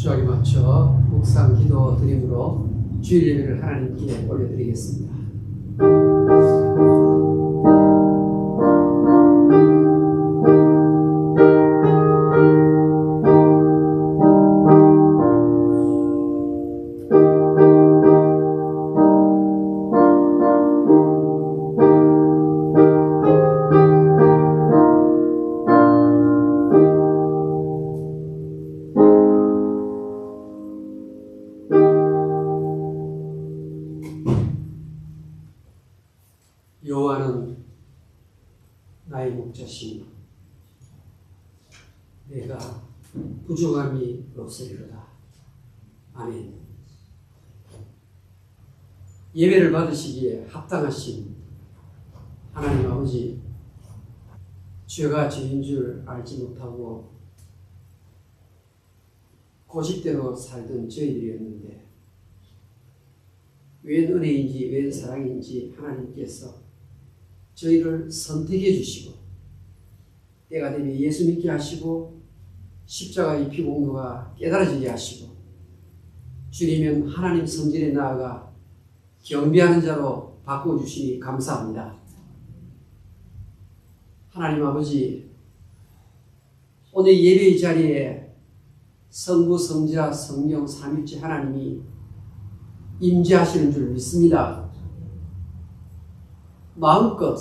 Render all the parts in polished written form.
주하게 맞춰 묵상 기도 드림으로 주일 예배를 하나님께 올려드리겠습니다. 여호와는 나의 목자시니 내가 부족함이 없으리로다. 아멘. 예배를 받으시기에 합당하신 하나님 아버지, 죄가 죄인 줄 알지 못하고 고집대로 살던 저희들이었는데 웬 은혜인지 웬 사랑인지 하나님께서 저희를 선택해 주시고 때가 되면 예수 믿게 하시고 십자가의 피 공로가 깨달아지게 하시고 주님은 하나님 성전에 나아가 경배하는 자로 바꿔주시니 감사합니다. 하나님 아버지, 오늘 예배의 자리에 성부, 성자, 성령, 삼위일체 하나님이 임재하시는 줄 믿습니다. 마음껏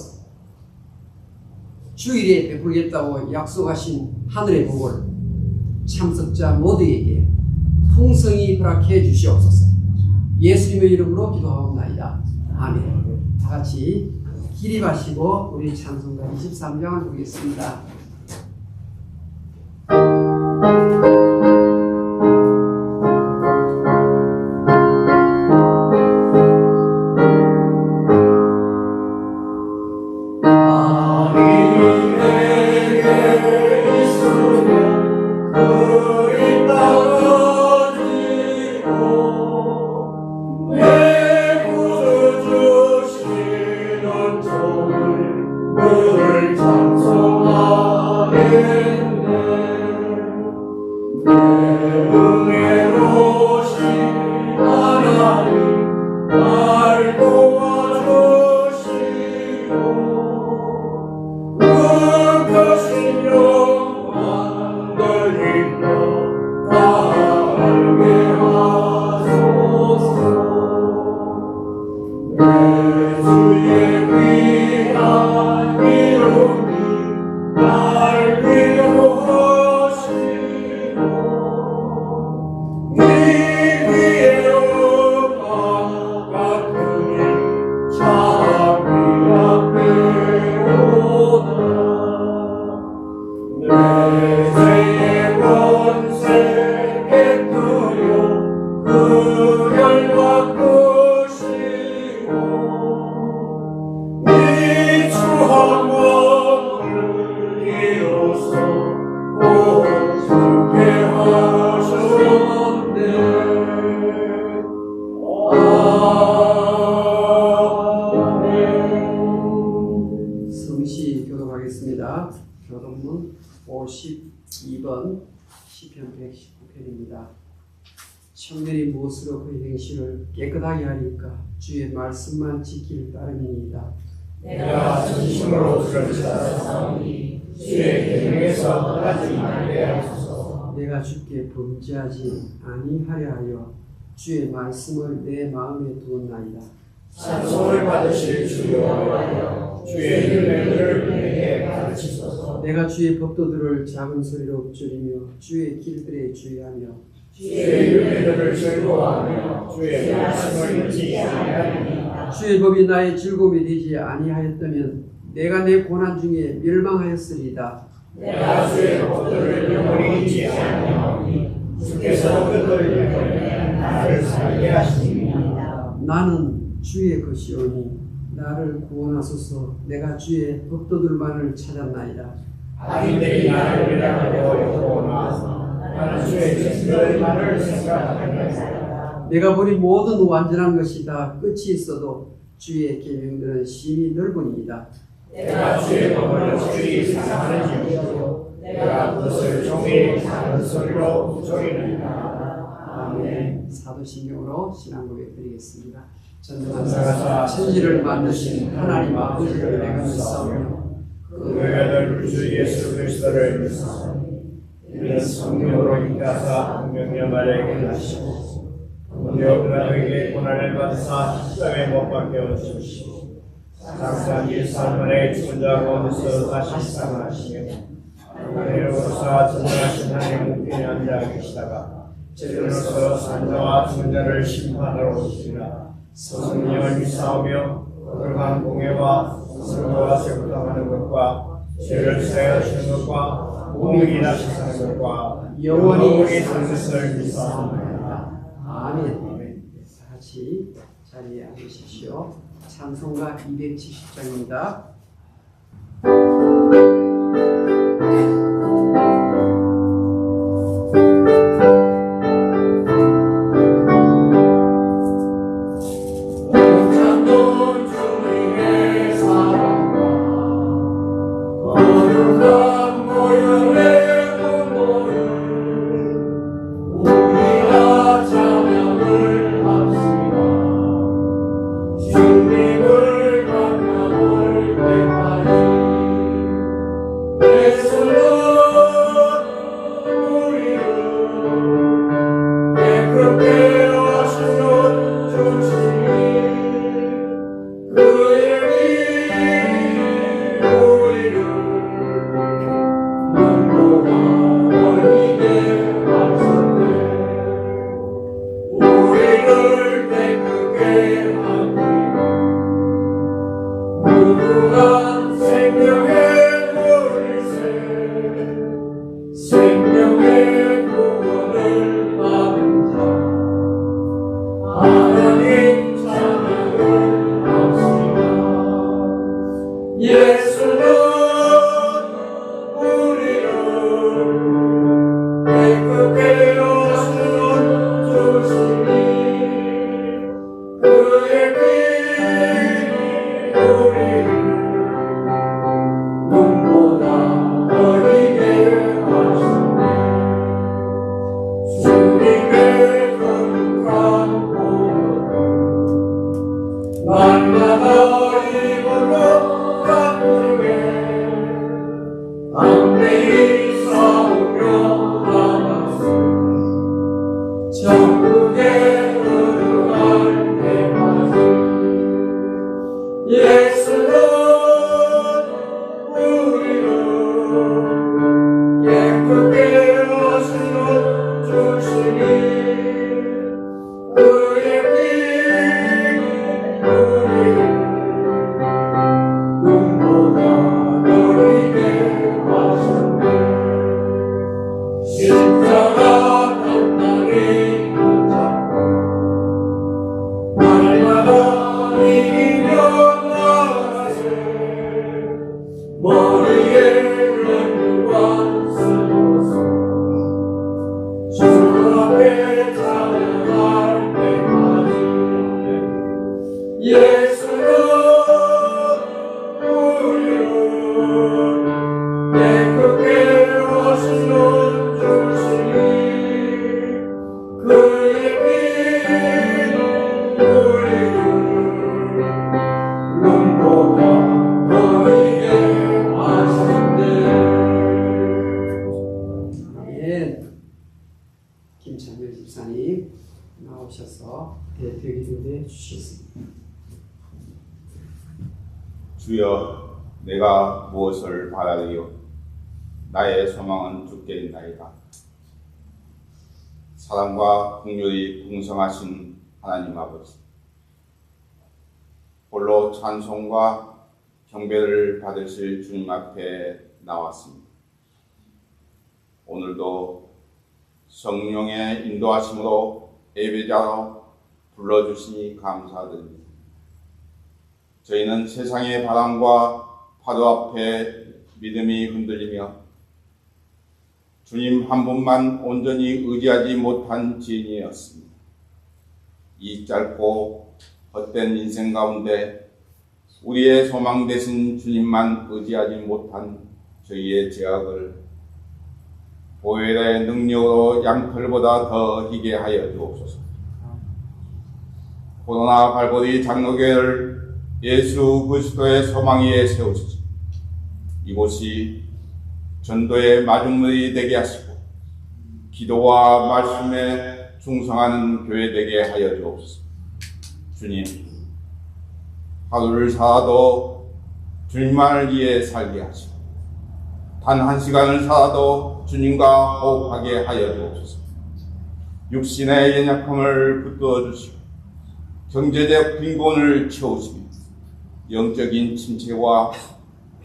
주일에 베풀겠다고 약속하신 하늘의 복을 참석자 모두에게 풍성히 허락해 주시옵소서. 예수님의 이름으로 기도하옵나이다. 아멘. 다 같이 기립하시고 우리 찬송가 23장을 보겠습니다. 교동문 52번 시편 119편입니다. 청년이 무엇으로 그 행실을 깨끗하게 하리까? 주의 말씀만 지킬 따름이니이다. 내가 진심으로 주를 찾아사오니 주의 계명에서 떠나지 말게 하소서. 내가 주께 범죄하지 아니하려 하여 주의 말씀을 내 마음에 두었나이다. 찬송을 받으실 주 여호와여, 주의 율례를 내게 가르치소서. 내가 주의 법도들을 작은 소리로 읊조리며 주의 길들에 주의하며 주의 율례들을 즐거워하며 주의 말씀을 잊지 아니하리이다. 주의 법이 나의 즐거움이 되지 아니하였다면 내가 내 고난 중에 멸망하였으리이다. 내가 주의 법도를 영원히 잊지 아니하오니 주께서 그들을 영원히 나를 살게 하시니이다. 나는 주의 것이오니 나를 구원하소서. 내가 주의 법도들만을 찾았나이다. 악인들이 나를 위하여 여호와나 나는 주의 진들만을 생각하며 살았다. 내가 보니 모든 완전한 것이 다 끝이 있어도 주의 계명들은 심히 넓으니이다. 내가 주의 법을 주의 사랑하는 이유로 내가 그것을 종일 작은 소리로 읊조리느니라. 사도신경으로 신앙 고백 드리겠습니다. 전능하사 천지를 만드신 하나님 아버지를 내가 믿사오며 그 외아들 주 예수 그리스도를 믿사오니 이는 성령으로 인하사 분명히 말에게 하시고 본디오pilato에게 고난을 받으사 십자가에 못 박혀 죽으시고 장사한 지 3일에 죽은 자 가운데서 다시 살아나시며 하늘로서 전능하신 하나님의 우편에 앉아 계시다가 저리로서 산자와 죽은 자를 심판하러 오시리라. 성령을 믿사오며 거룩한 공예와 성도가 세고당하는 것과 죄를 사하여 주는 것과 공의를 다시 사는 것과 영원히 사는 것을 믿사옵나이다. 아멘. 다 같이 자리에 앉으십시오. 찬송가 270장입니다. 김창렬 집사님 나오셔서 대표기도해 주시겠습니다. 주여, 내가 무엇을 바라리요? 나의 소망은 주께 있나이다. 사랑과 긍휼이 풍성하신 하나님 아버지, 홀로 찬송과 경배를 받으실 주님 앞에 나왔습니다. 오늘도 성령의 인도하심으로 예배자로 불러주시니 감사드립니다. 저희는 세상의 바람과 파도 앞에 믿음이 흔들리며 주님 한 분만 온전히 의지하지 못한 지인이었습니다. 이 짧고 헛된 인생 가운데 우리의 소망 되신 주님만 의지하지 못한 저희의 죄악을 보혈의 능력으로 양털보다 더 희게 하여 주옵소서. 코로나 발버리 장로교회를 예수 그리스도의 소망 위에 세우소서. 이곳이 전도의 마중물이 되게 하시고 기도와 말씀에 충성하는 교회 되게 하여 주옵소서. 주님, 하루를 살아도 주님만을 위해 살게 하시고 단 한 시간을 살아도 주님과 호흡하게 하여 주옵소서. 육신의 연약함을 붙들어 주시고 경제적 빈곤을 채우시며 영적인 침체와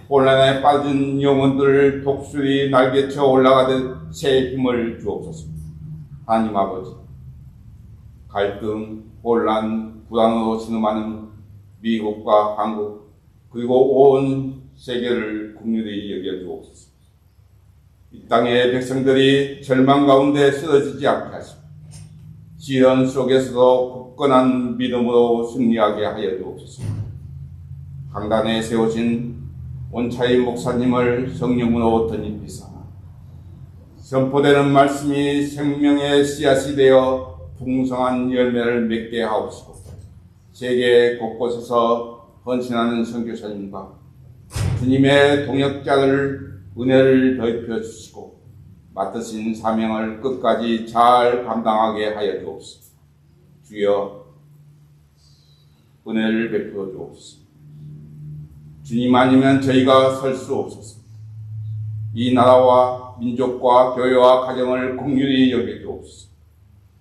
혼란에 빠진 영혼들을 독수리 날개쳐 올라가듯 새 힘을 주옵소서. 하나님 아버지, 갈등, 혼란, 불안으로 신음하는 미국과 한국 그리고 온 세계를 긍휼히 여겨 주옵소서. 이 땅의 백성들이 절망 가운데 쓰러지지 않게 하시고 시련 속에서도 굳건한 믿음으로 승리하게 하여 주옵소서. 강단에 세우신 원차이 목사님을 성령으로 덧입히사 선포되는 말씀이 생명의 씨앗이 되어 풍성한 열매를 맺게 하옵시고 세계 곳곳에서 헌신하는 선교사님과 주님의 동역자들 은혜를 더입혀 주시고 맡으신 사명을 끝까지 잘 감당하게 하여 주옵소서. 주여 은혜를 베풀어 주옵소서. 주님 아니면 저희가 설 수 없소서. 이 나라와 민족과 교회와 가정을 긍휼히 여겨 주옵소서.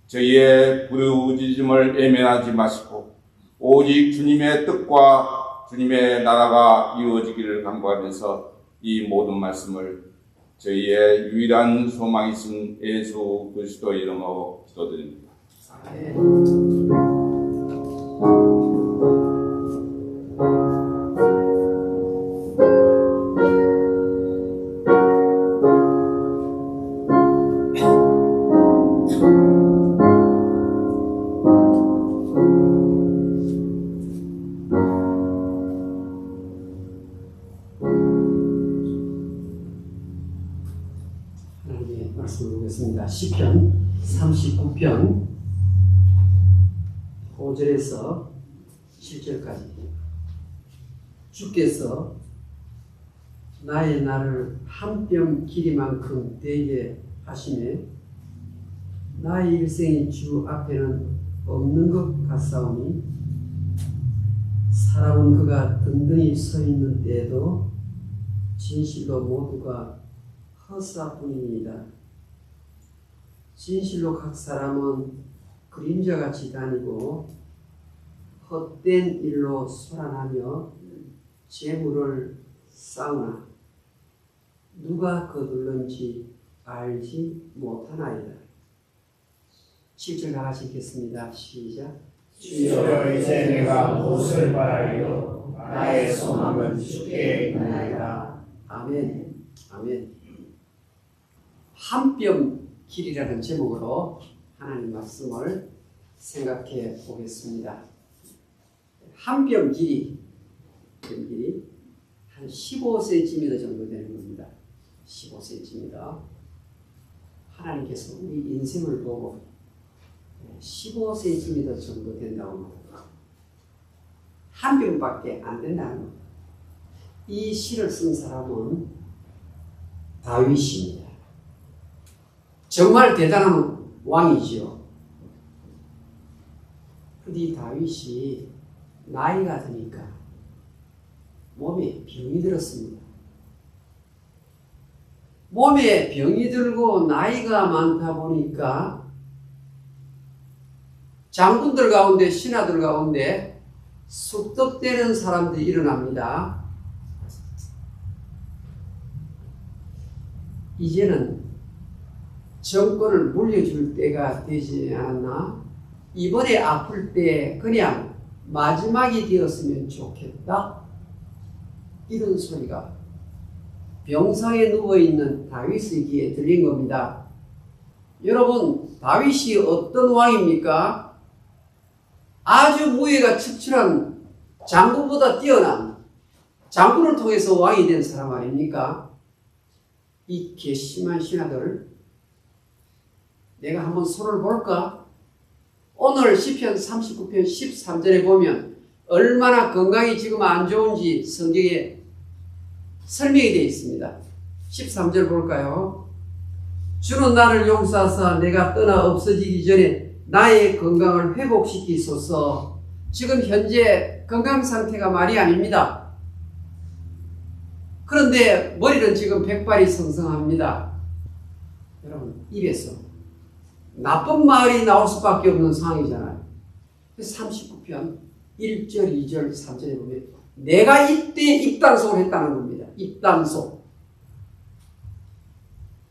저희의 부르짖음을 애면하지 마시고 오직 주님의 뜻과 주님의 나라가 이루어지기를 간구하면서 이 모든 말씀을 저희의 유일한 소망이신 예수 그리스도 이름으로 기도드립니다. 말씀을 보겠습니다. 시편 39편 5절에서 7절까지. 주께서 나의 날을 한 뼘 길이만큼 되게 하시매 나의 일생이 주 앞에는 없는 것 같사오니 사람은 그가 든든히 서 있는 때에도 진실로 모두가 허사뿐입니다. 진실로 각 사람은 그림자같이 다니고 헛된 일로 소란하며 재물을 쌓으나 누가 거둘는지 알지 못하나이다. 7절 나가시겠습니다. 시작. 주여 이제 내가 무엇을 바라리요 나의 소망은 주께 있나이다. 아멘. 아멘. 한 뼘 길이라는 제목으로 하나님 말씀을 생각해 보겠습니다. 한 뼘 길이 한 15cm 정도 되는 겁니다. 15cm. 하나님께서 우리 인생을 보고 15cm 정도 된다고 합니다. 한 뼘밖에 안 된다는 겁니다. 이 시를 쓴 사람은 다윗입니다. 정말 대단한 왕이지요. 그런데 다윗이 나이가 드니까 몸에 병이 들었습니다. 몸에 병이 들고 나이가 많다 보니까 장군들 가운데 신하들 가운데 숙덕되는 사람들이 일어납니다. 이제는 정권을 물려줄 때가 되지 않았나? 이번에 아플 때 그냥 마지막이 되었으면 좋겠다. 이런 소리가 병상에 누워있는 다윗의 귀에 들린 겁니다. 여러분, 다윗이 어떤 왕입니까? 아주 무예가 척출한 장군보다 뛰어난 장군을 통해서 왕이 된 사람 아닙니까? 이 괘씸한 신하들을 내가 한번 손을 볼까? 오늘 시편 39편 13절에 보면 얼마나 건강이 지금 안 좋은지 성경에 설명이 되어 있습니다. 13절 볼까요? 주는 나를 용서하사 내가 떠나 없어지기 전에 나의 건강을 회복시키소서. 지금 현재 건강 상태가 말이 아닙니다. 그런데 머리는 지금 백발이 성성합니다. 여러분, 입에서 나쁜 말이 나올 수밖에 없는 상황이잖아요. 39편 1절, 2절, 3절에 보면 내가 이때 입단속을 했다는 겁니다. 입단속.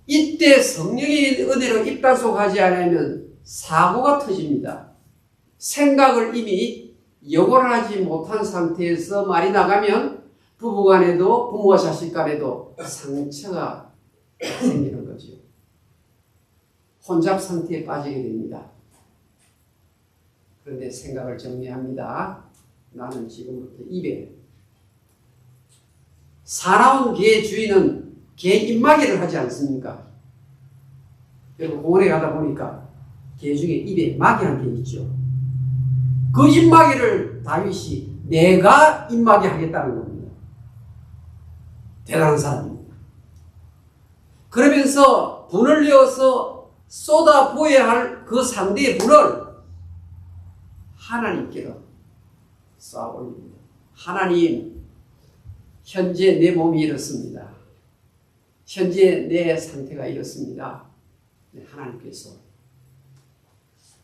이때 성령의 은혜로 입단속하지 않으면 사고가 터집니다. 생각을 이미 여고를 하지 못한 상태에서 말이 나가면 부부간에도 부모와 자식 간에도 상처가 생기는 거죠. 혼잡 상태에 빠지게 됩니다. 그런데 생각을 정리합니다. 나는 지금부터 입에 사나운 개의 주인은 개 입마개를 하지 않습니까? 여러분 공원에 가다 보니까 개 중에 입에 마개한 개 있죠. 그 입마개를 다윗이 내가 입마개 하겠다는 겁니다. 대단한 사람입니다. 그러면서 분을 내어서 쏟아 부어야 할 그 상대의 분을 하나님께로 쏘아 올립니다. 하나님, 현재 내 몸이 이렇습니다. 현재 내 상태가 이렇습니다. 하나님께서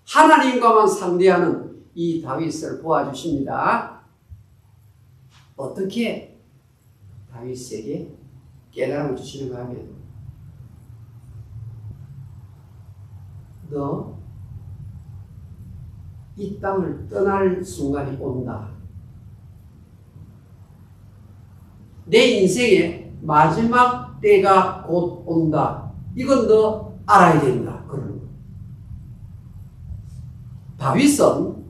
하나님과만 상대하는 이 다윗을 보아주십니다. 어떻게 다윗에게 깨달음을 주시는가 하면 너 이 땅을 떠날 순간이 온다. 내 인생의 마지막 때가 곧 온다. 이건 너 알아야 된다. 그러는 거예요. 다윗은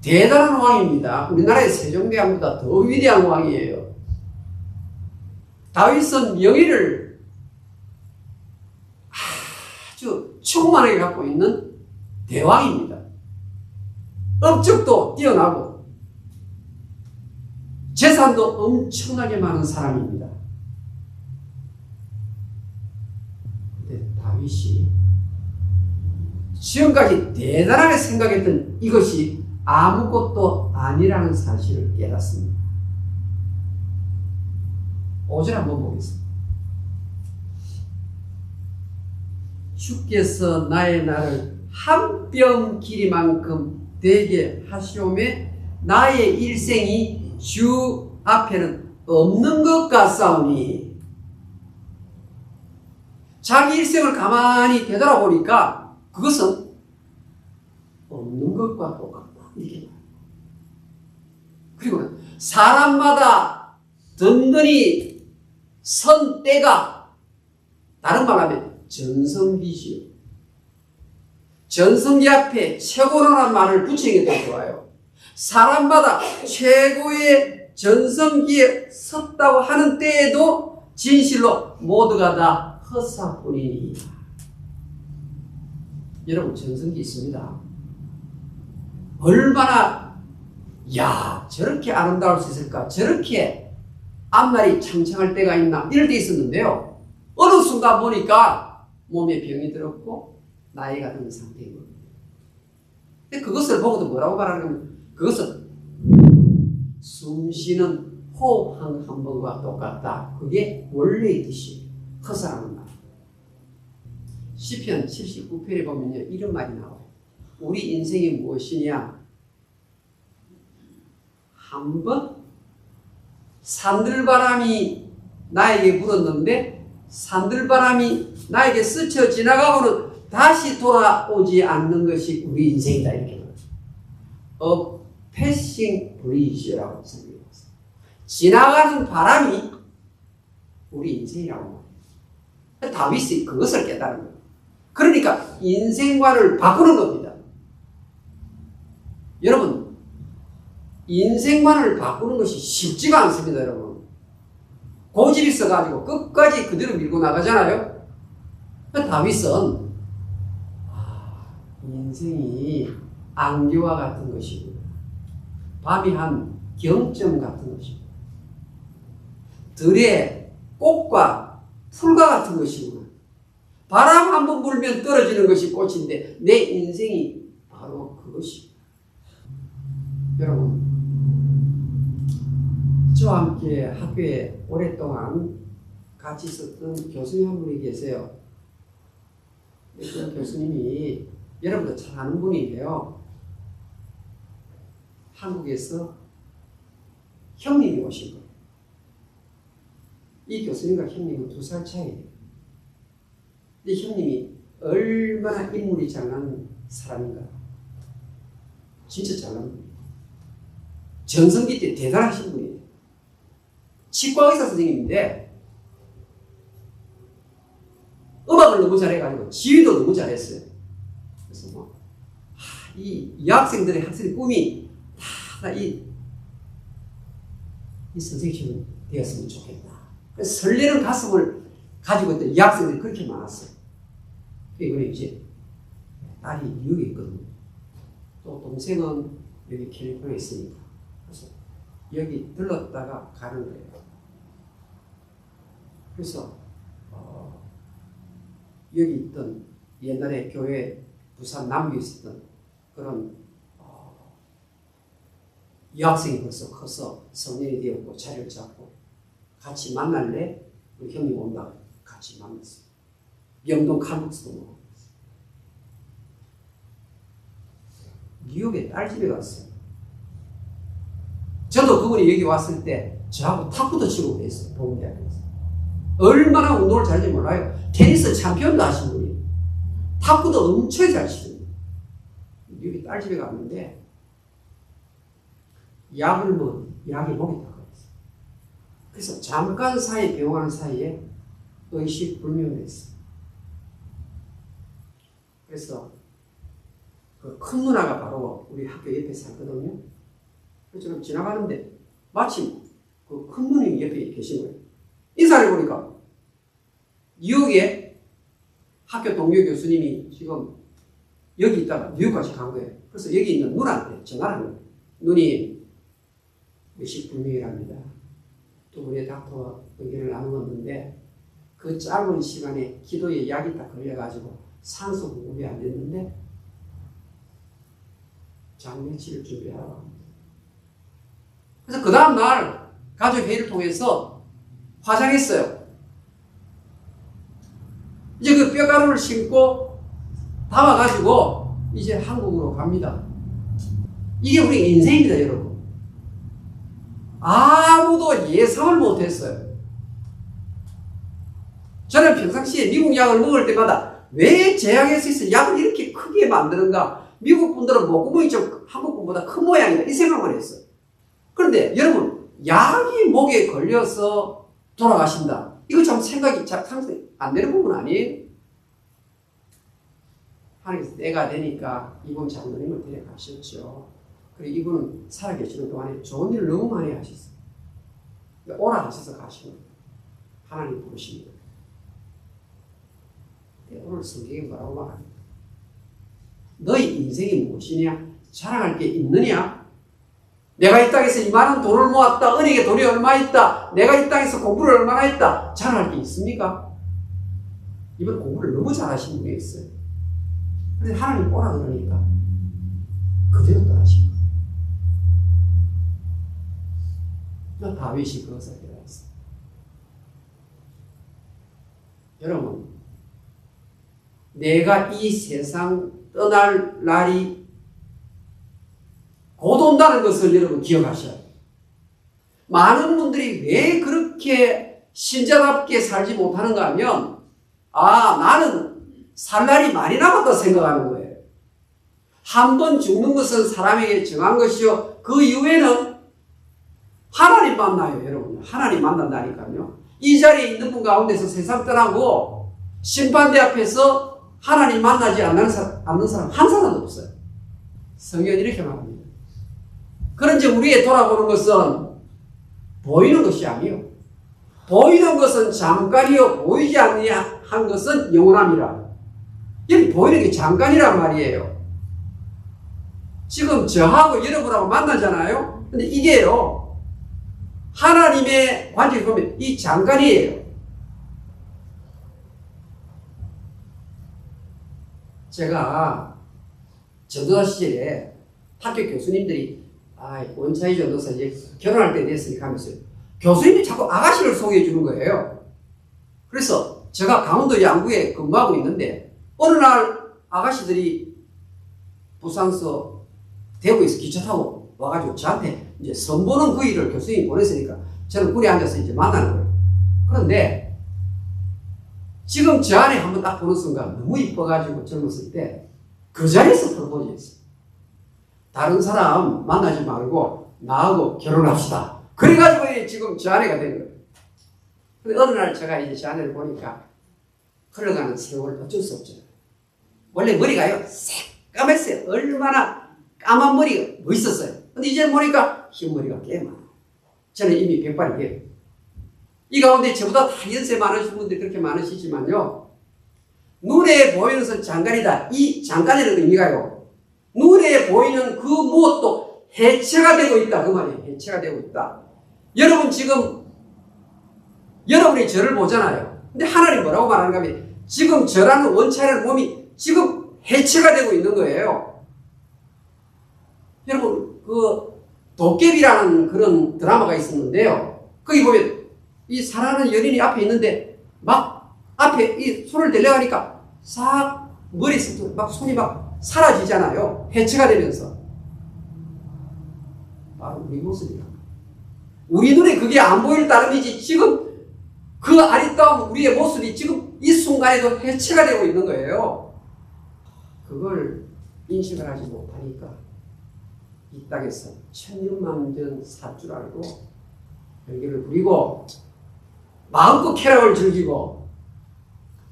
대단한 왕입니다. 우리나라의 세종대왕보다 더 위대한 왕이에요. 다윗은 명예를 아주 충만하게 갖고 있는 대왕입니다. 업적도 뛰어나고 재산도 엄청나게 많은 사람입니다. 근데 다윗이 지금까지 대단하게 생각했던 이것이 아무것도 아니라는 사실을 깨닫습니다. 5절 한번 보겠습니다. 주께서 나의 날을 한 뼘 길이만큼 되게 하시오매 나의 일생이 주 앞에는 없는 것 같사오니. 자기 일생을 가만히 되돌아보니까 그것은 없는 것과 똑같다. 이게. 그리고 사람마다 든든히 선 때가, 다른 말하면 전성기시요. 전성기 앞에 최고라는 말을 붙이는 게 더 좋아요. 사람마다 최고의 전성기에 섰다고 하는 때에도 진실로 모두가 다 헛사뿐이니. 여러분, 전성기 있습니다. 얼마나 저렇게 아름다울 수 있을까, 저렇게 앞날이 창창할 때가 있나, 이럴 때 있었는데요, 어느 순간 보니까 몸에 병이 들었고 나이가 든 상태인 겁니다. 근데 그것을 보고도 뭐라고 말하냐면 그것은 숨 쉬는 호흡 한 번과 똑같다. 그게 원래의 뜻이에요. 헛사라는 말. 시편 79편에 보면요, 이런 말이 나와요. 우리 인생이 무엇이냐? 한 번 산들바람이 나에게 불었는데 산들바람이 나에게 스쳐 지나가고는 다시 돌아오지 않는 것이 우리 인생이다. 이렇게 말해요. A passing breeze라고 설명했어요. 지나가는 바람이 우리 인생이라고 말해요. 다윗이 그것을 깨달은 거예요. 그러니까 인생관을 바꾸는 겁니다. 여러분, 인생관을 바꾸는 것이 쉽지가 않습니다. 여러분, 고집이 있어가지고 끝까지 그대로 밀고 나가잖아요. 다윗은 인생이 안개와 같은 것이구나. 밤이 한 경점 같은 것이구나. 들의 꽃과 풀과 같은 것이구나. 바람 한 번 불면 떨어지는 것이 꽃인데 내 인생이 바로 그것이구나. 여러분, 저와 함께 학교에 오랫동안 같이 있었던 교수님 한 분이 계세요. 그 교수님이 여러분도 잘 아는 분이에요. 한국에서 형님이 오신 거예요. 이 교수님과 형님은 2살 차이예요. 근데 형님이 얼마나 인물이 잘난 사람인가. 진짜 잘난 분이에요. 전성기 때 대단하신 분이에요. 치과 의사 선생님인데 음악을 너무 잘해가지고 지휘도 너무 잘했어요. 그래서 이 학생들의 학생의 꿈이 다 이 선생님처럼 되었으면 좋겠다. 그래서 설레는 가슴을 가지고 있던 이 학생들이 그렇게 많았어요. 이번에 이제 딸이 미국에 있거든요. 또 동생은 여기 캘리포니아에 있으니까. 그래서 여기 들렀다가 가는 거예요. 그래서 여기 있던 옛날에 교회 부산 남부에 있었던 그런 여학생이 벌써 커서 성년이 되었고 자리를 잡고 같이 만날래? 우리 형님 온다고 같이 만났어요. 명동 칼국수도 먹었어요. 뉴욕에 딸 집에 갔어요. 저도 그분이 여기 왔을 때 저하고 탁구도 치고 그랬어요. 동대학교에서. 얼마나 운동을 잘하는지 몰라요. 테니스 챔피언도 하신 분이에요. 탁구도 엄청 잘 치는 분이에요. 여기 딸 집에 갔는데 약이 목이 다 걸렸어요. 그래서 잠깐 사이에 병원하는 사이에 의식불명했어요. 그래서 그 큰 누나가 바로 우리 학교 옆에 살거든요. 그래서 저는 지나가는데 마침 그 큰 누님이 옆에 계신 거예요. 인사를 해보니까 뉴욕에 학교 동료 교수님이 지금 여기 있다가 뉴욕까지 간 거예요. 그래서 여기 있는 누나한테 전화를 한 거예요. 누님, 의식불명이랍니다. 두 분의 닥터와 의견을 나누었는데 그 짧은 시간에 기도에 약이 딱 걸려가지고 산소 공급이 안 됐는데 장례치를 준비하라고 합니다. 그래서 그 다음날 가족회의를 통해서 화장했어요. 이제 그 뼈가루를 신고 담아가지고 이제 한국으로 갑니다. 이게 우리 인생입니다, 여러분. 아무도 예상을 못했어요. 저는 평상시에 미국 약을 먹을 때마다 왜 제약회사에서 약을 이렇게 크게 만드는가? 미국 분들은 목구멍이 좀 한국 분보다 큰 모양이다. 이 생각만 했어요. 그런데 여러분, 약이 목에 걸려서 돌아가신다. 이거 참 생각이 상상이 안 되는 부분 아니에요? 하나님께서 때가 되니까 이분 장로님을 데려가셨죠. 그리고 이분은 살아계시는 동안에 좋은 일을 너무 많이 하셨어요. 오라 하셔서 가시는 거예요. 하나님 부르십니다. 오늘 성경에 뭐라고 말합니까? 너희 인생이 무엇이냐? 자랑할 게 있느냐? 내가 이 땅에서 이만한 돈을 모았다. 은행에 돈이 얼마 있다. 내가 이 땅에서 공부를 얼마나 했다. 자랑할 게 있습니까? 이번 공부를 너무 잘하신 분이 있어요. 그런데 하나님 오라 그러니까 그대로 떠나신 거예요. 다윗이 그것을 깨달았어요. 여러분, 내가 이 세상 떠날 날이 곧 온다는 것을 여러분 기억하셔야 돼요. 많은 분들이 왜 그렇게 신자답게 살지 못하는가 하면 나는 살 날이 많이 남았다 생각하는 거예요. 한 번 죽는 것은 사람에게 정한 것이요. 그 이후에는 하나님 만나요, 여러분. 하나님 만난다니까요. 이 자리에 있는 분 가운데서 세상 떠나고 심판대 앞에서 하나님 만나지 않는 사람 한 사람도 없어요. 성경은 이렇게 말합니다. 그런지 우리의 돌아보는 것은 보이는 것이 아니요. 보이는 것은 잠깐이요. 보이지 않는 것은 영원함이라. 여기 보이는 게 잠깐이란 말이에요. 지금 저하고 여러분하고 만나잖아요. 근데 이게요, 하나님의 관점에서 보면 이 장관이에요. 제가 전도사 시절에 학교 교수님들이 원차이 전도사 이제 결혼할 때 됐으니까 하면서 교수님이 자꾸 아가씨를 소개해 주는 거예요. 그래서 제가 강원도 양구에 근무하고 있는데 어느 날 아가씨들이 부산서 대구에서 기차 타고 와가지고 저한테 이제 선보는 그 일을 교수님이 보냈으니까 저는 꿀에 앉아서 이제 만나는 거예요. 그런데 지금 저 안에 한번 딱 보는 순간 너무 이뻐가지고 젊었을 때 그 자리에서 프로포즈 했어요. 다른 사람 만나지 말고 나하고 결혼합시다. 그래가지고 지금 저 아내가 된 거예요. 근데 어느 날 제가 이제 저 아내를 보니까 흘러가는 세월 어쩔 수 없잖아요. 원래 머리가요, 새까맸어요. 얼마나 까만 머리가 멋있었어요. 근데 이제 보니까 흰 머리가 꽤 많아요. 저는 이미 백발이에요. 이 가운데 저보다 다 연세 많으신 분들이 그렇게 많으시지만요, 눈에 보이는 것은 장관이다. 이 장관이라는 의미가요, 눈에 보이는 그 무엇도 해체가 되고 있다. 그 말이에요. 해체가 되고 있다. 여러분 지금 여러분이 저를 보잖아요. 근데 하나님 뭐라고 말하는가 하면 지금 저라는 원차라는 몸이 지금 해체가 되고 있는 거예요. 여러분 그 도깨비라는 그런 드라마가 있었는데요. 거기 보면 이 사랑하는 연인이 앞에 있는데 막 앞에 이 손을 대려가니까 싹 머리에서 막 손이 막 사라지잖아요. 해체가 되면서. 바로 우리 모습이야. 우리 눈에 그게 안 보일 따름이지 지금 그 아리따운 우리의 모습이 지금 이 순간에도 해체가 되고 있는 거예요. 그걸 인식을 하지 못하니까 이 땅에서 천년만년 살 줄 알고 열기를 부리고 마음껏 쾌락을 즐기고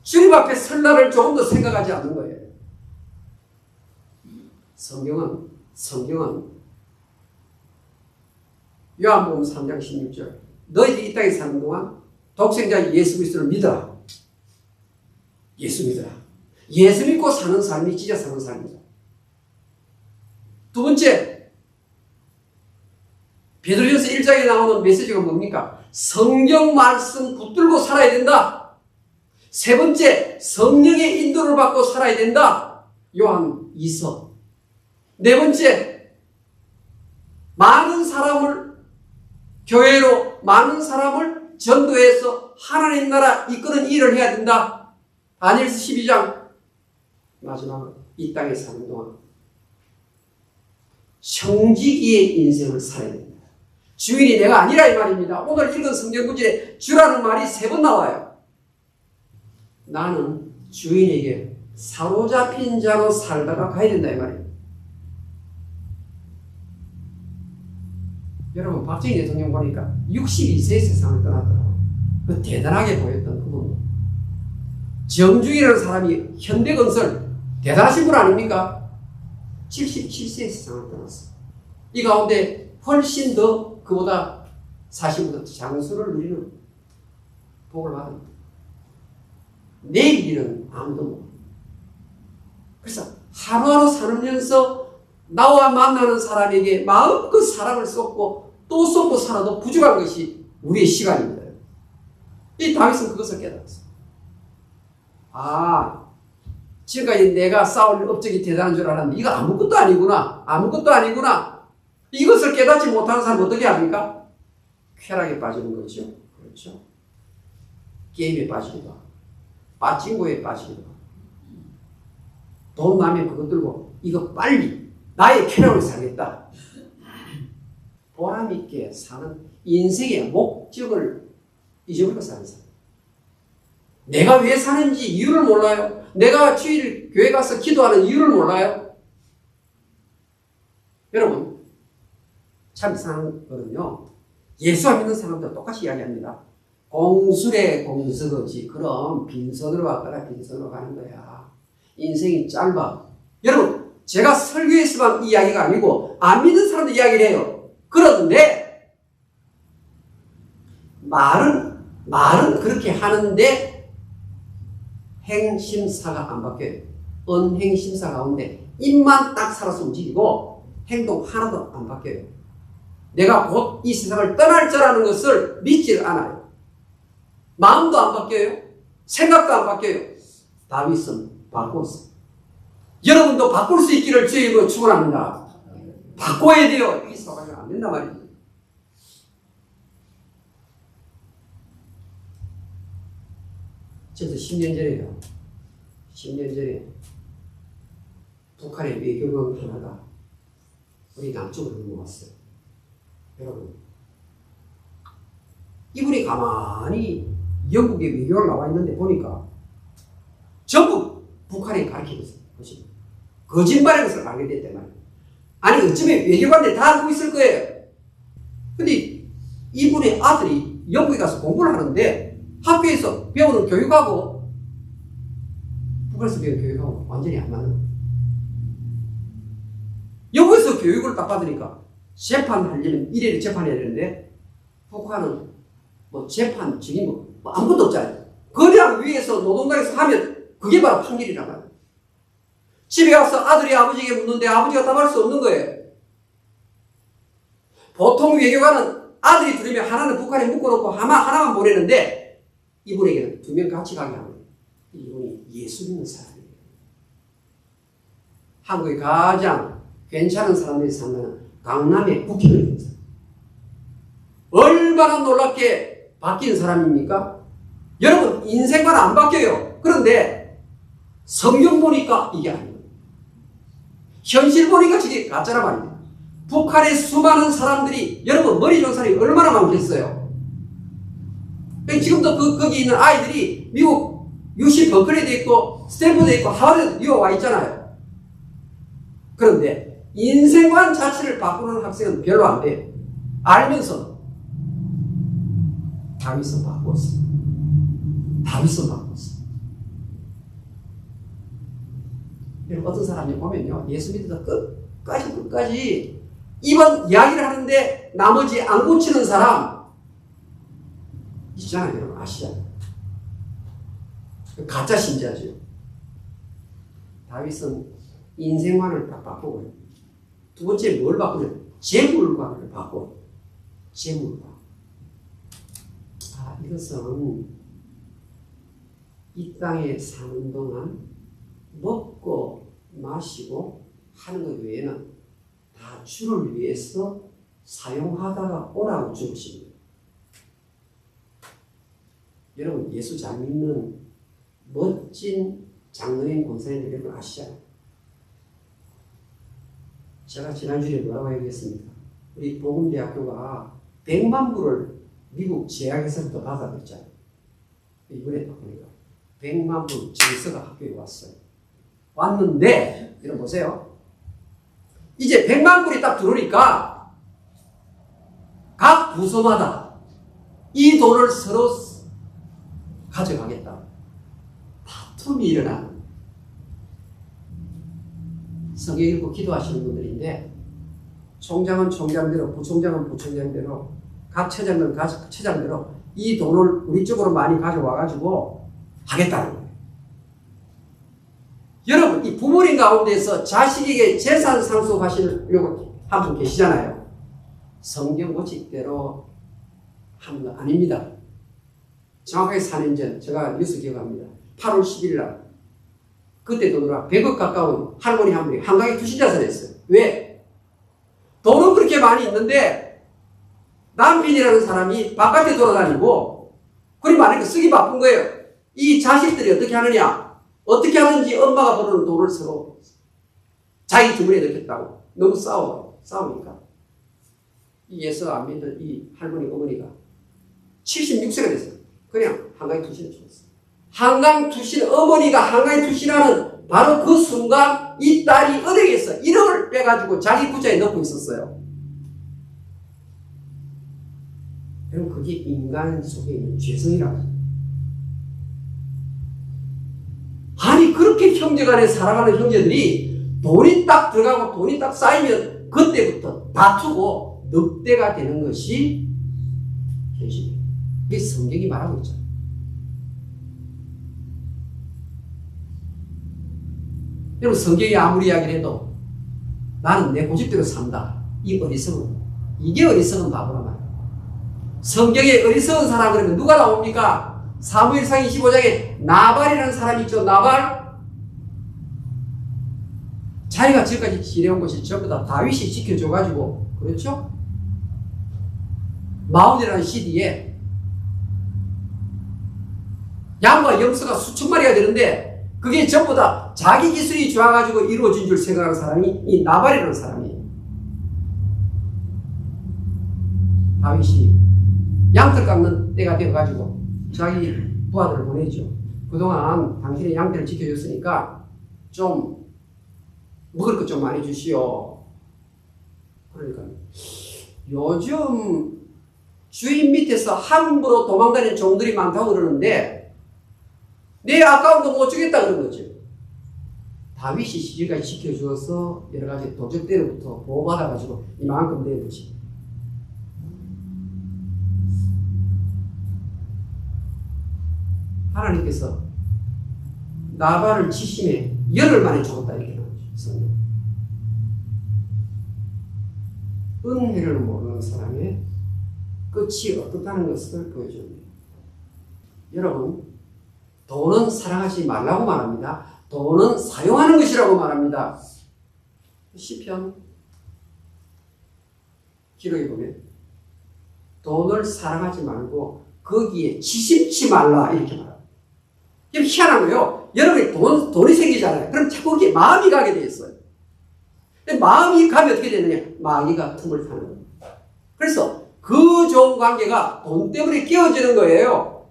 주님 앞에 설 날을 조금 더 생각하지 않는 거예요. 성경은 요한복음 3장 16절 너희들이 이 땅에 사는 동안 독생자 예수 그리스도를 믿어라. 예수 믿어라. 예수 믿고 사는 삶이 진짜 사는 삶이다. 두 번째, 베드로전서 1장에 나오는 메시지가 뭡니까? 성경 말씀 붙들고 살아야 된다. 세 번째, 성령의 인도를 받고 살아야 된다. 요한 2서. 네 번째, 많은 사람을 교회로 많은 사람을 전도해서 하나님 나라 이끄는 일을 해야 된다. 다니엘서 12장. 마지막으로 이 땅에 사는 동안 청지기의 인생을 살아야 된다. 주인이 내가 아니라 이 말입니다. 오늘 읽은 성경 구절에 주라는 말이 3번 나와요. 나는 주인에게 사로잡힌 자로 살다가 가야 된다 이 말이에요. 여러분 박정희 대통령 보니까 62세에 세상을 떠났더라고요. 그 대단하게 보였던 그분. 정중이라는 사람이 현대건설 대단하신 분 아닙니까? 77세에 세상을 떠났어요. 이 가운데 훨씬 더 그보다 40보다 장수를 누리는 복을 받은 내일 일은 아무도 모르고 그래서 하루하루 살면서 나와 만나는 사람에게 마음껏 사랑을 쏟고 또 쏟고 살아도 부족한 것이 우리의 시간입니다. 이 다윗은 그것을 깨달았어요. 지금까지 내가 쌓을 업적이 대단한 줄 알았는데 이거 아무것도 아니구나. 아무것도 아니구나. 이것을 깨닫지 못하는 사람은 어떻게 합니까? 쾌락에 빠지는 거죠. 그렇죠? 게임에 빠지기도 하고 빠찡고에 빠지기도 하고 돈 나면 그것 들고 이거 빨리 나의 쾌락을 살겠다. 보람 있게 사는 인생의 목적을 잊어버리고 사는 사람. 내가 왜 사는지 이유를 몰라요. 내가 주일 교회 가서 기도하는 이유를 몰라요. 여러분 참 이상한 거는요. 예수 안 믿는 사람들 똑같이 이야기합니다. 공술에 공서거지. 그럼 빈손으로 왔다가 빈손으로 가는 거야. 인생이 짧아. 여러분 제가 설교에서만 이야기가 아니고 안 믿는 사람도 이야기를 해요. 그런데 말은 그렇게 하는데 행심사가 안 바뀌어요. 언행심사 가운데 입만 딱 살아서 움직이고 행동 하나도 안 바뀌어요. 내가 곧 이 세상을 떠날 자라는 것을 믿질 않아요. 마음도 안 바뀌어요. 생각도 안 바뀌어요. 다윗은 바꿨어. 여러분도 바꿀 수 있기를 주의 이름으로 축원합니다. 바꿔야 돼요. 이 사람이 안 된단 말이에요. 저도 10년 전에요. 10년 전에 북한의 외교관 하나가 우리 남쪽으로 넘어왔어요. 여러분, 이분이 가만히 영국의 외교관 나와 있는데 보니까 전부 북한에 가르치고 있어요. 거짓말의 것을 알게 됐단 말이에요. 아니, 어쩌면 외교관들 다 알고 있을 거예요. 근데 이분의 아들이 영국에 가서 공부를 하는데 학교에서 배우는 교육하고 북한에서 배우는 교육하고 완전히 안 맞는 거예요. 영국에서 교육을 딱 받으니까 재판하려면 이래를 재판해야 되는데 북한은 뭐 재판 증인 뭐 아무것도 없잖아요. 그냥 위에서 노동당에서 하면 그게 바로 판결이란 말이에요. 집에 가서 아들이 아버지에게 묻는데 아버지가 답할 수 없는 거예요. 보통 외교관은 아들이 둘이면 하나는 북한에 묶어놓고 하나만 보내는데 이분에게는 2명 같이 가게 하는 거예요. 이분이 예수 믿는 사람이에요. 한국에 가장 괜찮은 사람들이 사는 강남의 국회의원 있는 사람. 얼마나 놀랍게 바뀐 사람입니까? 여러분, 인생과는 안 바뀌어요. 그런데 성경 보니까 이게 아니에요. 현실 보니까 저게 가짜란 말입니다. 북한의 수많은 사람들이, 여러분, 머리 좋은 사람이 얼마나 많겠어요? 지금도 거기 있는 아이들이 미국 UC 버클리도 있고 스탠포드도 있고 하버드도 유학 와 있잖아요. 그런데 인생관 자체를 바꾸는 학생은 별로 안 돼요. 알면서 다윗은 바꿨어. 다윗은 바꿨어. 어떤 사람이 보면요, 예수 믿어서 끝까지 이번 이야기를 하는데 나머지 안 고치는 사람 있잖아요. 여러분 아시잖아요. 가짜 신자죠. 다윗은 인생관을 딱 바꾸고, 두 번째 뭘 바꾸냐? 재물관을 바꿔. 재물관. 이것은 이 땅에 사는 동안 먹고 마시고 하는 것 외에는 다 주를 위해서 사용하다가 오라고 주십니다. 여러분, 예수 잘 믿는 멋진 장로님, 권사님들 여러분 아시잖아요. 제가 지난주에 뭐라고 얘기했습니까? 우리 복음대학교가 100만 불을 미국 제약에서부터 받아들였잖아요. 이번에 보니까 100만 불 증서가 학교에 왔어요. 왔는데, 여러분 보세요. 이제 100만 불이 딱 들어오니까 각 부서마다 이 돈을 서로 가져가겠다. 다툼이 일어나는. 성경 읽고 기도하시는 분들인데, 총장은 총장대로, 부총장은 부총장대로, 각 처장은 각 처장대로 이 돈을 우리 쪽으로 많이 가져와가지고 하겠다는 거예요. 여러분, 이 부모님 가운데서 자식에게 재산 상속하시려고 한 분 계시잖아요. 성경 원칙대로 하는 거 아닙니다. 정확하게 4년 전, 제가 뉴스 기억합니다. 8월 10일 날, 그때 돈으로 100억 가까운 할머니 한 분이 한강에 투신자산을 했어요. 왜? 돈은 그렇게 많이 있는데 남편이라는 사람이 바깥에 돌아다니고, 그리 많으니까 쓰기 바쁜 거예요. 이 자식들이 어떻게 하느냐? 어떻게 하는지 엄마가 벌어놓은 돈을 서로 자기 주머니에 넣겠다고 너무 싸우니까 이 예수 안 믿는 이 할머니 어머니가 76세가 됐어요. 그냥 한강에 투신을 줬어요. 한강 투신, 어머니가 한강에 투신하는 바로 그 순간 이 딸이 은행에서 1억을 빼가지고 자기 부자에 넣고 있었어요. 여러분, 그게 인간 속에 있는 죄성이라고. 아니, 그렇게 형제간에 살아가는 형제들이 돈이 딱 들어가고 돈이 딱 쌓이면 그때부터 다투고 늑대가 되는 것이 현실이에요. 이게 성경이 말하고 있죠. 여러분, 성경이 아무리 이야기를 해도 나는 내 고집대로 산다. 이 어리석은, 이게 어리석은 바보란 말이야. 성경에 어리석은 사람 그러면 누가 나옵니까? 사무엘상 25장에 나발이라는 사람이 있죠. 나발. 자기가 지금까지 지내온 것이 전부 다 다윗이 지켜줘가지고, 그렇죠? 마온이라는 시디에 양과 염소가 수천 마리가 되는데 그게 전부 다 자기 기술이 좋아가지고 이루어진 줄 생각하는 사람이 이 나발이라는 사람이에요. 다윗이 양털 깎는 때가 되어가지고 자기 부하들을 보내죠. 그동안 당신이 양떼를 지켜줬으니까 좀 먹을 것 좀 많이 주시오. 그러니까 요즘 주인 밑에서 함부로 도망다니는 종들이 많다고 그러는데 내 아까운 거 못 주겠다 그런 거지. 다윗이 지금까지 지켜주어서 여러 가지 도적들로부터 보호받아가지고 이만큼 된 거지. 하나님께서 나발을 치심에 열흘 만에 죽었다 이렇게 나오죠. 성경. 은혜를 모르는 사람의 끝이 어떻다는 것을 보여줍니다. 여러분, 돈은 사랑하지 말라고 말합니다. 돈은 사용하는 것이라고 말합니다. 시편 기록에 보면 돈을 사랑하지 말고 거기에 지심치 말라 이렇게 말합니다. 이게 희한한 거예요. 여러분이 돈이 생기잖아요. 그럼 자꾸 그게 마음이 가게 돼 있어요. 마음이 가면 어떻게 되느냐? 마귀가 틈을 타는 거예요. 그래서 그 좋은 관계가 돈 때문에 깨어지는 거예요.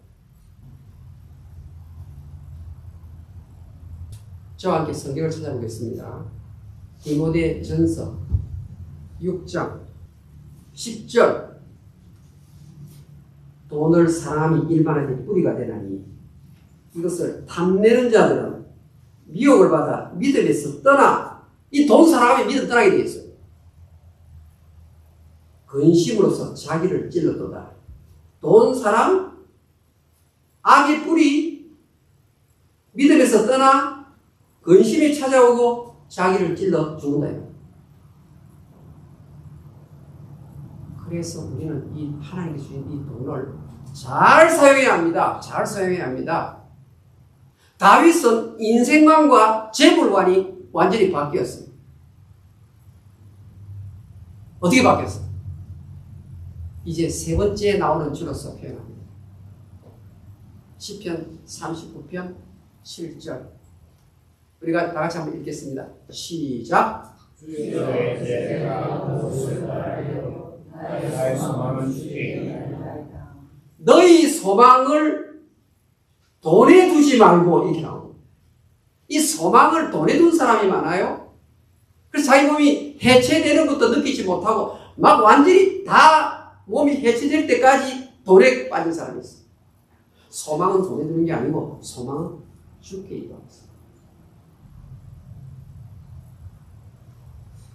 저와 함께 성경을 찾아보겠습니다. 디모데 전서 6장 10절 돈을 사랑함이 일반화된 뿌리가 되나니 이것을 탐내는 자들은 미혹을 받아 믿음에서 떠나 이 돈 사랑함이 믿음 떠나게 되어 있어요. 근심으로서 자기를 찔러도다. 돈 사랑 악의 뿌리 믿음에서 떠나 근심이 찾아오고 자기를 찔러 죽는다. 그래서 우리는 이 하나님께 주신 이 돈을 잘 사용해야 합니다. 잘 사용해야 합니다. 다윗은 인생관과 재물관이 완전히 바뀌었습니다. 어떻게 바뀌었어요? 이제 세 번째 나오는 주로서 표현합니다. 시편 39편 7절 우리가 다 같이 한번 읽겠습니다. 시작. 주의 제가 무엇을 바라요 나의 소망은 주께 너희 소망을 돈에 두지 말고 이렇게 나옵니다. 이 소망을 돈에 둔 사람이 많아요. 그래서 자기 몸이 해체되는 것도 느끼지 못하고 막 완전히 다 몸이 해체될 때까지 돈에 빠진 사람이 있어요. 소망은 돈에 두는 게 아니고 소망은 주께 있습니다.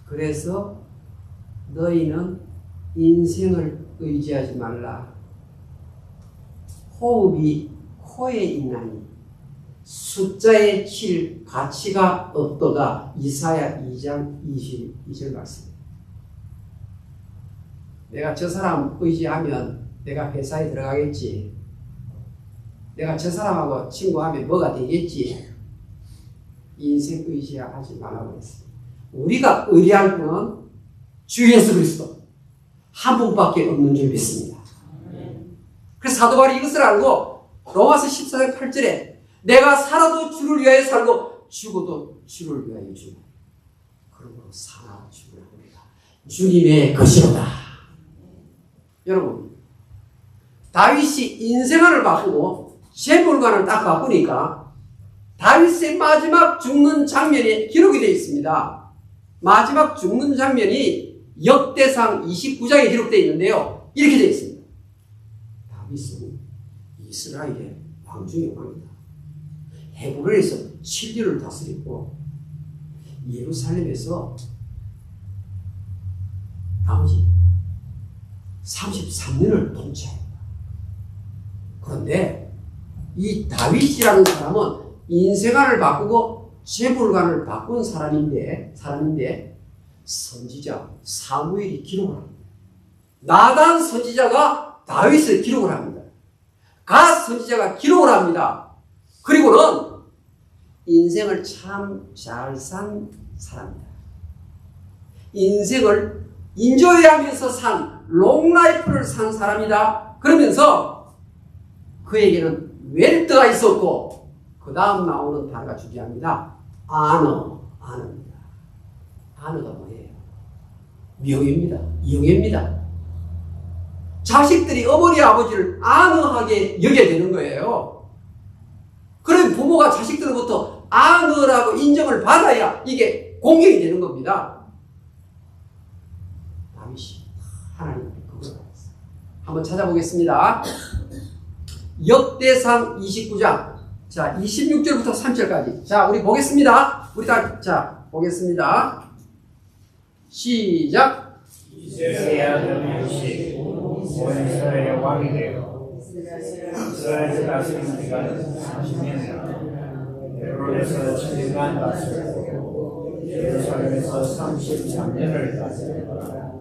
그래서 너희는 인생을 의지하지 말라. 호흡이 코에 있나니 숫자에 칠 가치가 없도다. 이사야 2장 22절 말씀. 내가 저 사람 의지하면 내가 회사에 들어가겠지. 내가 저 사람하고 친구하면 뭐가 되겠지. 인생 의지하지 말라고 했습니다. 우리가 의리할 분은 주 예수 그리스도 한 분밖에 없는 줄 믿습니다. 그래서 사도 바울이 이것을 알고 로마서 14장 8절에 내가 살아도 주를 위하여 살고 죽어도 주를 위하여 죽어. 그러므로 사나 죽으라 우리가 주님의 것이로다. 여러분, 다윗이 인생관을 바꾸고 재물관을 딱 바꾸니까 다윗의 마지막 죽는 장면이 기록이 되어 있습니다. 마지막 죽는 장면이 역대상 29장에 기록되어 있는데요. 이렇게 되어 있습니다. 다윗은 이스라엘의 왕 중의 왕이다. 헤브론에서 7년을 다스렸고 예루살렘에서 나머지 33년을 통치합니다. 그런데 이 다윗이라는 사람은 인생관을 바꾸고 재물관을 바꾼 사람인데 선지자 사무엘이 기록을 합니다. 나단 선지자가 다윗을 기록을 합니다. 갓 선지자가 기록을 합니다. 그리고는 인생을 참 잘 산 사람이다. 인생을 인조해하면서 산 롱라이프를 산 사람이다. 그러면서 그에게는 웰트가 있었고 그 다음 나오는 단어가 중요합니다. 아너입니다. 아너가 뭐예요? 명예입니다. 영예입니다. 자식들이 어머니 아버지를 아너하게 여겨야 되는 거예요. 그럼 부모가 자식들로부터 아너라고 인정을 받아야 이게 공경이 되는 겁니다. 다윗이 하나님께 그걸 받았어요. 한번 찾아보겠습니다. 역대상 29장 자 26절부터 3절까지 자 우리 보겠습니다. 우리 자 보겠습니다. 시작. 이스라엘의 아들 요시 온 이스라엘의 왕이 되어 이스라엘을 다스린 기간은 30년이나 헤롯에서 7년간 다스렸고 예루살렘에서 33년을 다스렸다.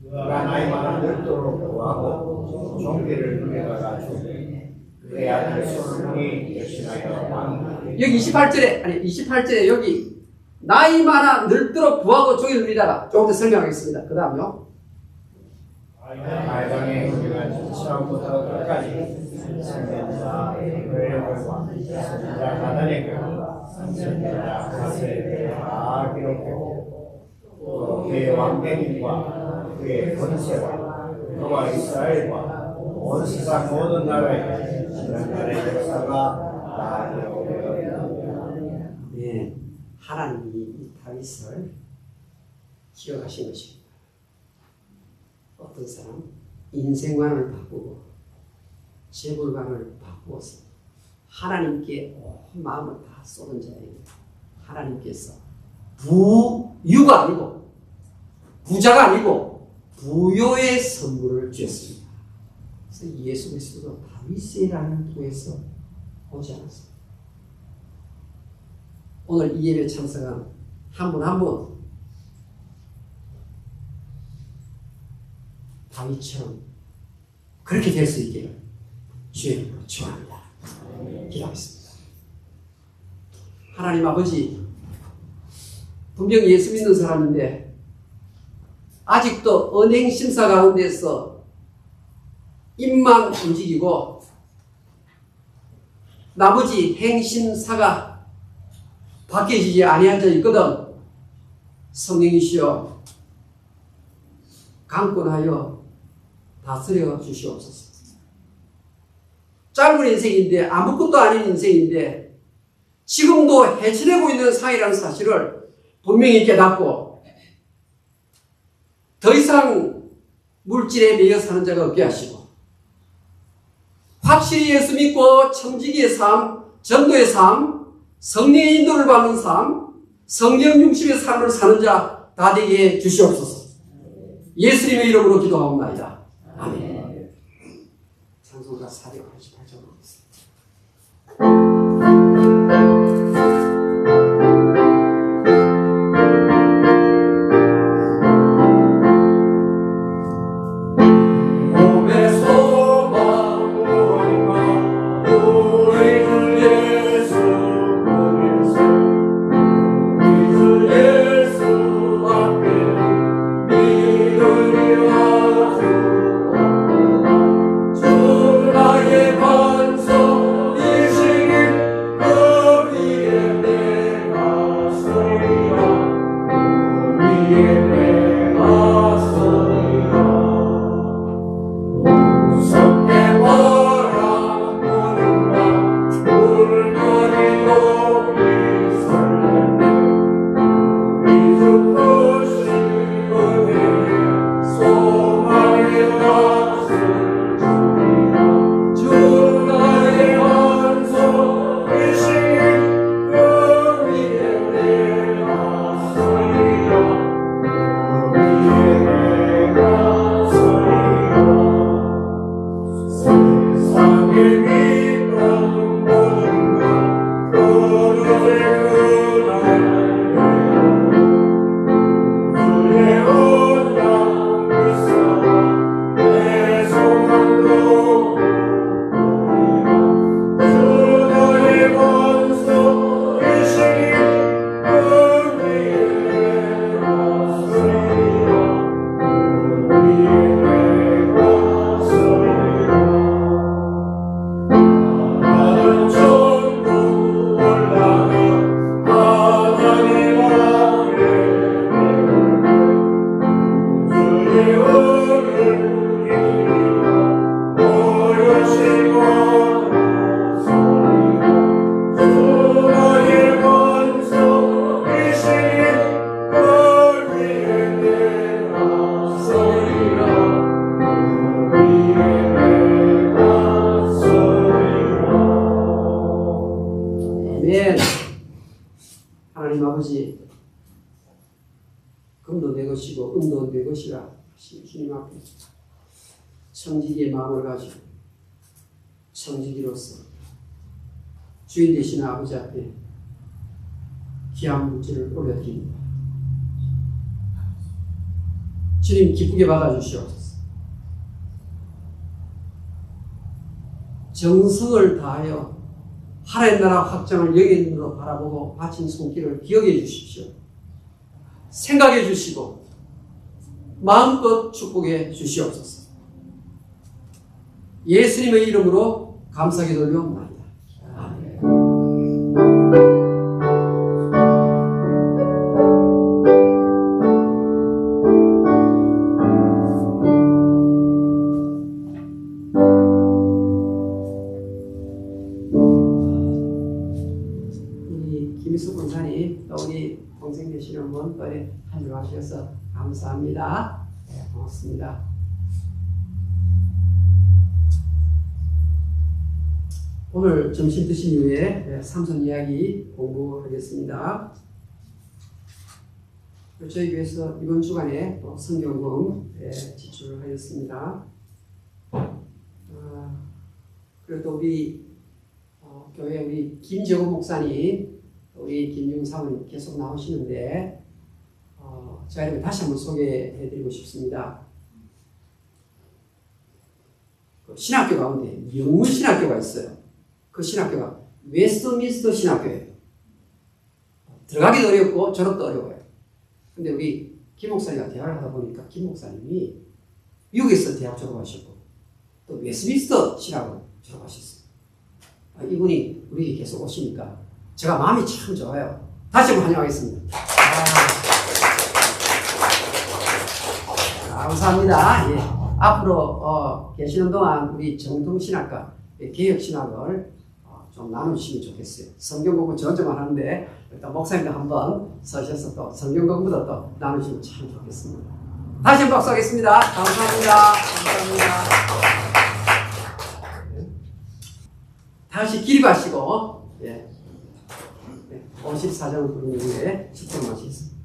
그가 나이 많아 늙도록 구하고 종기를 누려다가 죽으니 그의 아들 솔로몬이 대신하여 왕이 여기 28절에 여기 나이 많아 늙도록 부하고 종일 누리다가 조금 더 설명하겠습니다. 그 다음요. 말강의 우리가 처음부터 끝까지 선지자 그레오와 선지자 나단의 글 선지자 가세의 글다 기록했고 또 그의 왕대님과 그의 권세와 그와 이스라엘과 온 세상 모든 나라에 지난날의 역사가 다 기록되었다. 네, 하나님이 이 다윗을 기억하신 것입니다. 어떤 사람 인생관을 바꾸고 재물관을 바꾸어서 하나님께 온 마음을 다 쏟은 자에게 하나님께서 부유가 아니고 부자가 아니고 부요의 선물을 주셨습니다. 그래서 예수 그리스도도 다윗의 란을 통해서 오지 않았습니다. 오늘 이 예배 참석한 한 분 한 분 다윗처럼 그렇게 될 수 있기를 주의 이름으로 축원합니다. 기도하겠습니다. 하나님 아버지, 분명히 예수 믿는 사람인데 아직도 언행 심사 가운데서 입만 움직이고 나머지 행심사가 바뀌어지지 아니하여 있거든. 성령이시여 강권하여 다스려 주시옵소서. 짧은 인생인데 아무것도 아닌 인생인데 지금도 해치되고 있는 상이라는 사실을 분명히 깨닫고 더 이상 물질에 매여 사는 자가 없게 하시고 확실히 예수 믿고 청지기의 삶, 전도의 삶, 성령의 인도를 받는 삶, 성령 중심의 삶을 사는 자 다 되게 해 주시옵소서. 예수님의 이름으로 기도하옵나이다. 아멘. 찬송가 488장 나의 반석 이 시기 그 위에 하나님 아버지, 금도 내 것이고 은도 내 것이라 하신 주님 앞에 청지기의 마음을 가지고 청지기로서 주인 되시는 아버지 앞에 귀한 물질을 올려드립니다. 주님 기쁘게 받아주시옵소서. 정성을 다하여 하나님 나라 확장을 여기로 바라보고 바친 손길을 기억해 주십시오. 생각해 주시고 마음껏 축복해 주시옵소서. 예수님의 이름으로 감사하게 돌려옵나이다. 아멘. 김희수 권사님, 또 우리 동생 되시는 분, 또 한줄 하셔서 감사합니다. 네, 고맙습니다. 오늘 점심 드신 이후에 삼손 이야기 공부하겠습니다. 저희 교회에서 이번 주간에 또 성경금 지출하였습니다. 그래도 우리 교회 우리 김재호 목사님, 우리 김용 사모님 계속 나오시는데 제가 이렇게 다시 한번 소개해드리고 싶습니다. 그 신학교 가운데 영문 신학교가 있어요. 그 신학교가 웨스트민스터 신학교예요. 들어가기도 어렵고 졸업도 어려워요. 근데 우리 김 목사님과 대화를 하다 보니까 김 목사님이 미국에서 대학 졸업하셨고 또 웨스트민스터 신학을 졸업하셨어요. 이분이 우리에게 계속 오시니까 제가 마음이 참 좋아요. 다시 한번 환영하겠습니다. 감사합니다. 예. 앞으로 계시는 동안 우리 정통신학과 개혁신학을 좀 나누시면 좋겠어요. 성경 공부 저 혼자만 하는데 일단 목사님도 한번 서셔서 또 성경 공부도 또 나누시면 참 좋겠습니다. 다시 한번 박수하겠습니다. 감사합니다. 감사합니다. 다시 기립하시고, 예. 54장을 부른 이후에 집중하시겠습니다.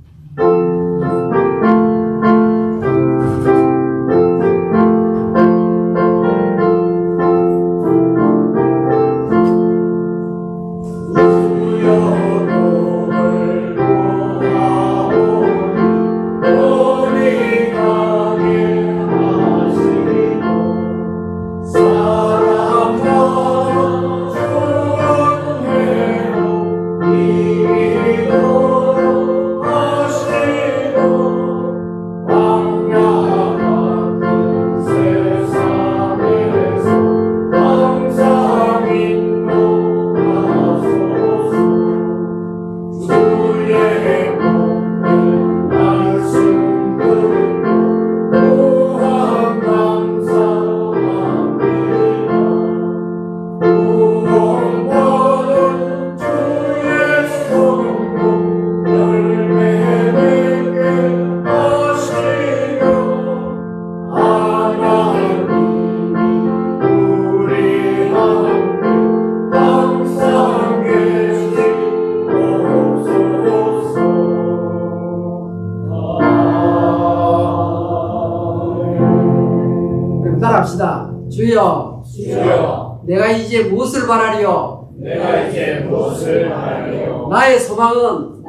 따라합시다. 주여, 주여, 내가 이제 무엇을 바라리요? 내가 이제 무엇을 바라리요? 나의 소망은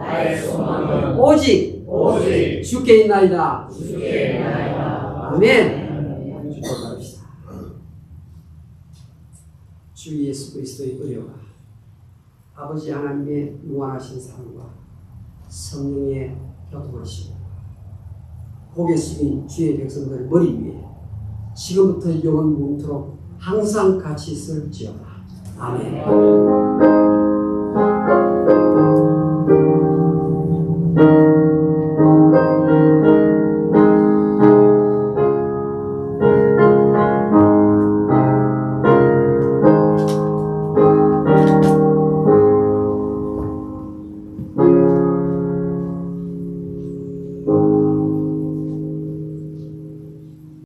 오직 주께 있나이다. 아멘. 축복합시다. 주 예수 그리스도의 은혜와 아버지 하나님의 무한하신 사랑과 성령의 교통하시고 고개 숙인 주의 백성들 머리 위에 지금부터 영원 무토록 항상 같이 있을지어다. 아멘.